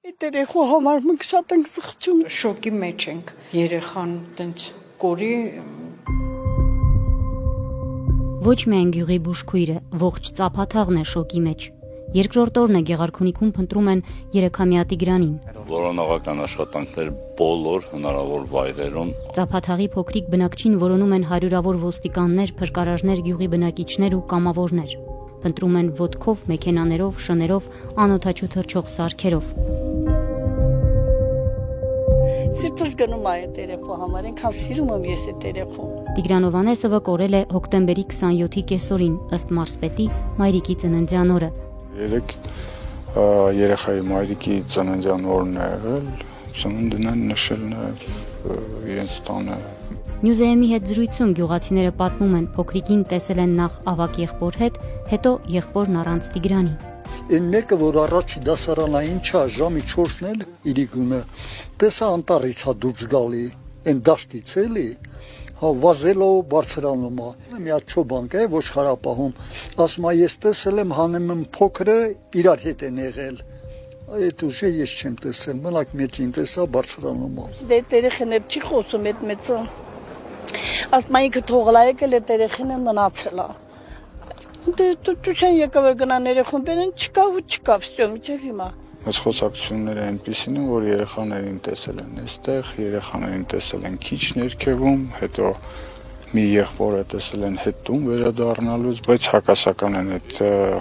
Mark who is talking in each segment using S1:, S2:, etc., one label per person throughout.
S1: Այդ երեխու համար մենք շատ ենք սխչում, շոկի մեջ ենք, երեխան տենց կորի։
S2: Ոչ միայն գյուղի բուժքույրը, ողջ Ծափաթաղն է շոկի մեջ։ Երկրորդ օրն է Գեղարքունիքում փնտրում են 3-ամյա Տիգրանին։
S3: Որոնողական աշխատանքներ բոլոր հնարավոր վայրերում։
S2: Ծափաթաղի փոքրիկ բնակչին որոնում են հարյուրավոր ոստիկաններ, փրկարարներ, գյուղի բնակիչներ ու կամավորներ։ Փնտրում են ոտքով, մեքենաներով, շներով, անօդաչու թռչող սարքերով։
S1: Սիրտս գնում է այդ երեխու համար, այնքան սիրում եմ ես այդ երեխուն։
S2: Տիգրան Հովհաննեսովը կորել է հոկտեմբերի 27-ի կեսօրին, ըստ մարզպետի մայրիկի ծննդյան օրը։
S4: Երեք երեխայի մայրիկի ծննդյան օրն է եղել, ծնունդն են նշել նաև իրենց տանը։
S2: Մյուզեումի հետ զրույցում գյուղացիները պատմում են, փոքրիկին տեսել են նախ ավագ եղբոր հետ, հետո եղբորն առանց Տիգրանի։
S5: Այն մեկը, որ առաջի դասարանային չա, ժամի 4-ն էլ իրիկում է, տեսա անտառից հա դուրս գալի, այն դաշտից էլի, հա վազելով բարձրանում է։ Մի հատ չոբան կա, ոչխարապահում, ասում է ես տեսել եմ, հանեմ եմ փոքրը իրար հետ են եղել։ Այդ ուժը ես չեմ տեսել, մենակ մեծին տեսա բարձրանում է։
S1: Դե երեխաներ չի խոսում այդ մեծը։ Ասում է ինքը թողել է եկել այդ երեխին մնացել է։ Դե դու չեն եկավ գնան երեխուն բերեն, չկա, վсё, միջև հիմա։
S4: Այս խոսակցությունները այնպիսին են, որ երեխաներին տեսել են այստեղ, երեխաներին տեսել են քիչ ներքևում, հետո մի եղբորը տեսել են հետ տուն վերադառնալուց, բայց հակասական են այդ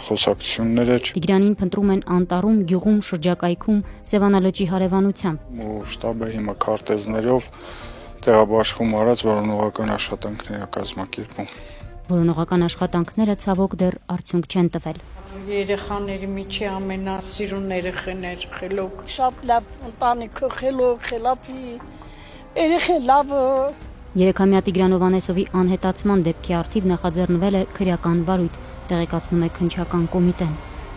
S4: խոսակցությունները։
S2: Տիգրանին փնտրում են անտառում, գյուղում, շրջակայքում, Սևանալճի հարևանությամբ։
S4: Ու շտաբը հիմա քարտեզներով տեղաբաշխում արած որոնողական աշխատանքներ է կազմակերպում։
S2: Որոնողական աշխատանքները ցավոք դեռ արդյունք չեն տվել։
S1: Երեխաների միջի ամենասիրուն երեխան էր, խելոք, շատ լավ ընտանիքը, խելոք, խելացի, երեխան լավը։
S2: 3-ամյա Տիգրան Հովհաննեսովի անհետացման դեպքի առթիվ նախաձեռնվել է քրեական վարույթ, տեղեկացնում է քննչական կոմիտեն։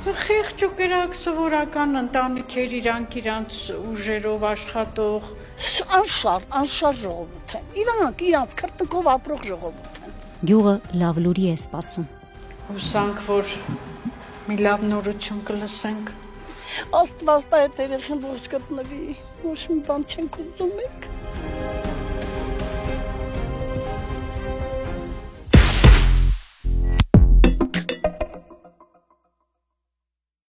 S1: Խիղճ ու կրակ սովորական ընտանիքեր, իրանց ուժերով աշխատող, անշար ժողովուրդ են, իրանց քրտնքով ապրող ժողովուրդ են։
S2: Գյուղը լավ լուրի է սպասում։
S1: Հուսանք, որ մի լավ նորություն կլսենք։ Աստված տա այդ երեխան ողջ գտնվի, ոչ մի բան չենք ուզում ենք։